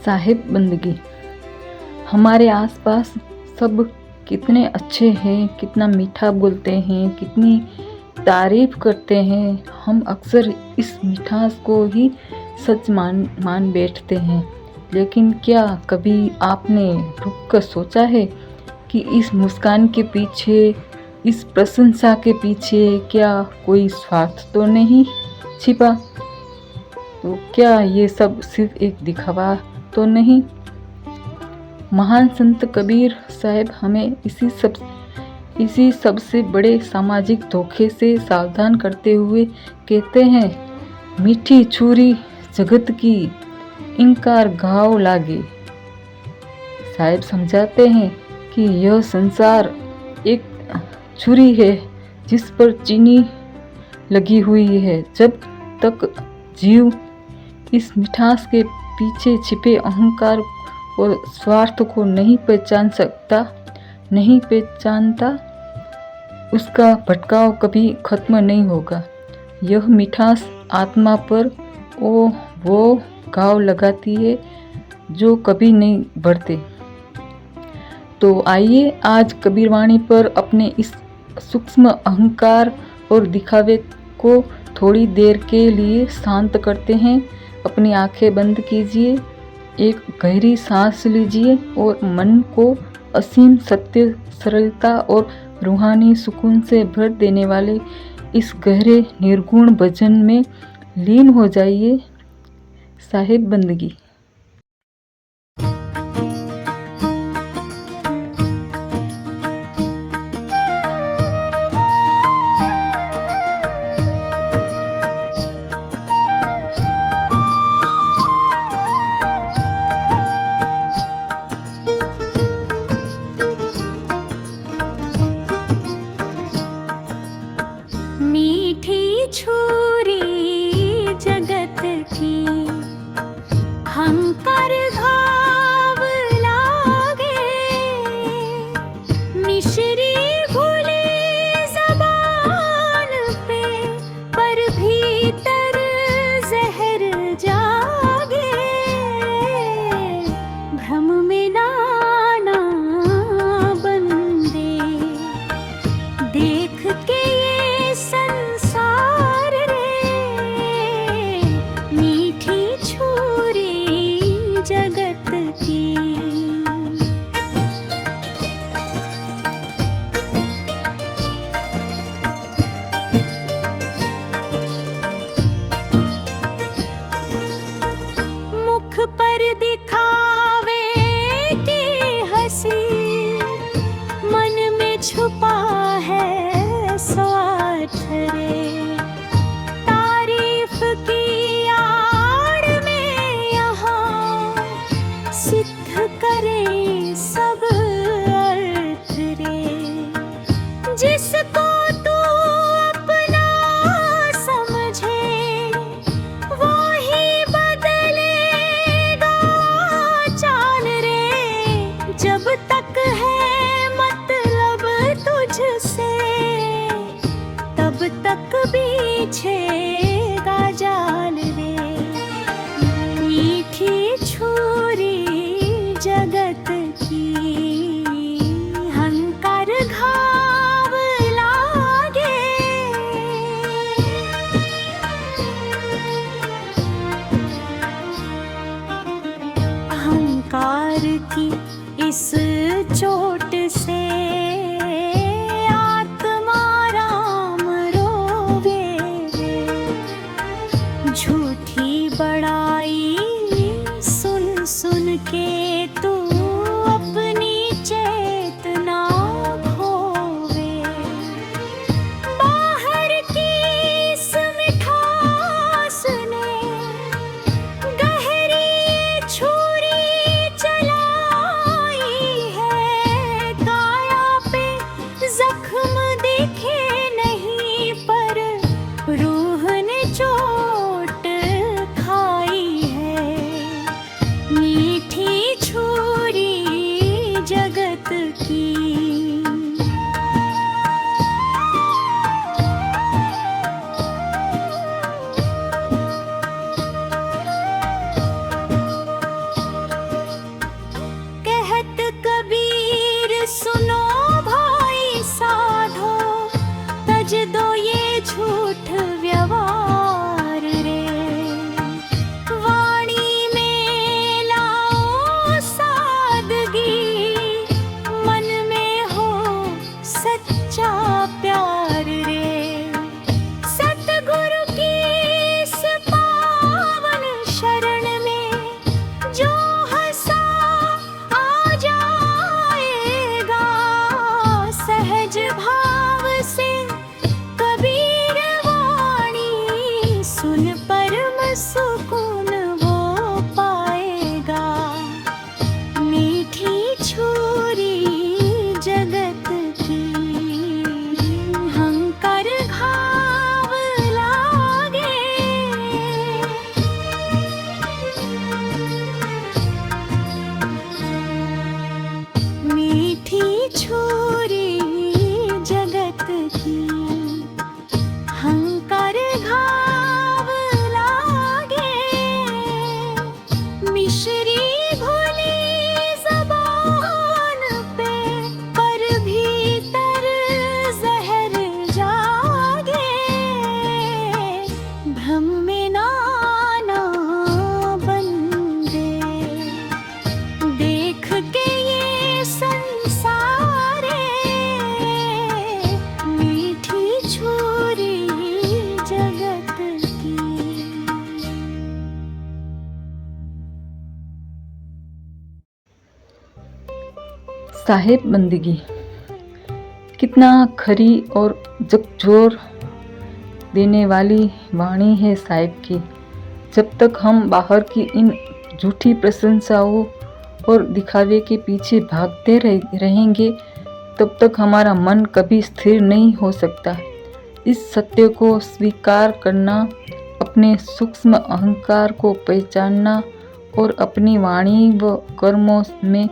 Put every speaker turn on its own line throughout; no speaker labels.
साहिब बंदगी। हमारे आसपास सब कितने अच्छे हैं, कितना मीठा बोलते हैं, कितनी तारीफ करते हैं। हम अक्सर इस मिठास को ही सच मान बैठते हैं। लेकिन क्या कभी आपने रुक कर सोचा है कि इस मुस्कान के पीछे, इस प्रशंसा के पीछे क्या कोई स्वार्थ तो नहीं छिपा? तो क्या ये सब सिर्फ एक दिखावा तो नहीं? महान संत कबीर साहब हमें इसी सबसे बड़े सामाजिक धोखे से सावधान करते हुए कहते हैं, मीठी छुरी जगत की, इनकार घाव लागे। साहब समझाते हैं कि यह संसार एक छुरी है जिस पर चीनी लगी हुई है। जब तक जीव इस मिठास के पीछे छिपे अहंकार और स्वार्थ को नहीं पहचानता, उसका भटकाव कभी खत्म नहीं होगा। यह मिठास आत्मा पर वो घाव लगाती है जो कभी नहीं बढ़ते। तो आइए आज कबीरवाणी पर अपने इस सूक्ष्म अहंकार और दिखावे को थोड़ी देर के लिए शांत करते हैं। अपनी आंखें बंद कीजिए, एक गहरी सांस लीजिए और मन को असीम सत्य, सरलता और रूहानी सुकून से भर देने वाले इस गहरे निर्गुण भजन में लीन हो जाइए। साहिब बंदगी।
मीठी छुरी जगत की, हंकार घाव लागे। मिश्री घुली ज़बान पे, पर भीतर जहर जागे। भ्रम में नाना बंदे, देख के संसार रे। मीठी छुरी जगत की। मुख पर दिखावे की हंसी, मन में छुपा है स्वार्थ रे। तारीफ की आड़ में यहाँ सिद्ध करे सब अर्थ रे। जिसको तू अपना समझे, वो ही बदलेगा चाल रे। जब तक है मतलब तुझसे, तब तक बिछेगा जाल रे। मीठी छुरी जगत की, हंकार घाव लागे। अहंकार की इस चोट से झूठी बड़ाई सुन सुन के तू अपनी चेतना खोवे। बाहर की इस मिठास ने गहरी छुरी चलाई है। काया पे जख्म दिखे नहीं, पर रूह ने चोट खाई है। मीठी छुरी
साहेब बंदगी कितना खरी और झकझोर देने वाली वाणी है साहिब की। जब तक हम बाहर की इन झूठी प्रशंसाओं और दिखावे के पीछे भागते रहेंगे तब तक हमारा मन कभी स्थिर नहीं हो सकता। इस सत्य को स्वीकार करना, अपने सूक्ष्म अहंकार को पहचानना और अपनी वाणी व कर्मों में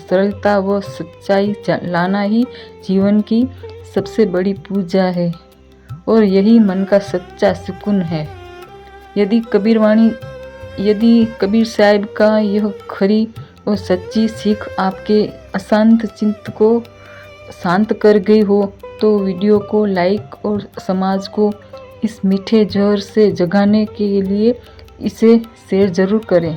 सरलता व सच्चाई लाना ही जीवन की सबसे बड़ी पूजा है और यही मन का सच्चा सुकून है। यदि कबीर साहिब का यह खरी और सच्ची सीख आपके अशांत चित्त को शांत कर गई हो तो वीडियो को लाइक और समाज को इस मीठे जहर से जगाने के लिए इसे शेयर जरूर करें।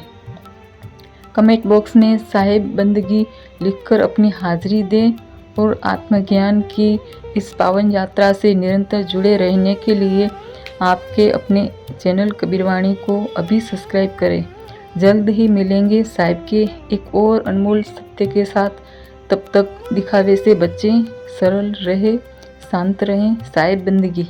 कमेंट बॉक्स में साहिब बंदगी लिखकर अपनी हाजिरी दें और आत्मज्ञान की इस पावन यात्रा से निरंतर जुड़े रहने के लिए आपके अपने चैनल कबीरवाणी को अभी सब्सक्राइब करें। जल्द ही मिलेंगे साहिब के एक और अनमोल सत्य के साथ। तब तक दिखावे से बचें, सरल रहे, शांत रहें। साहिब बंदगी।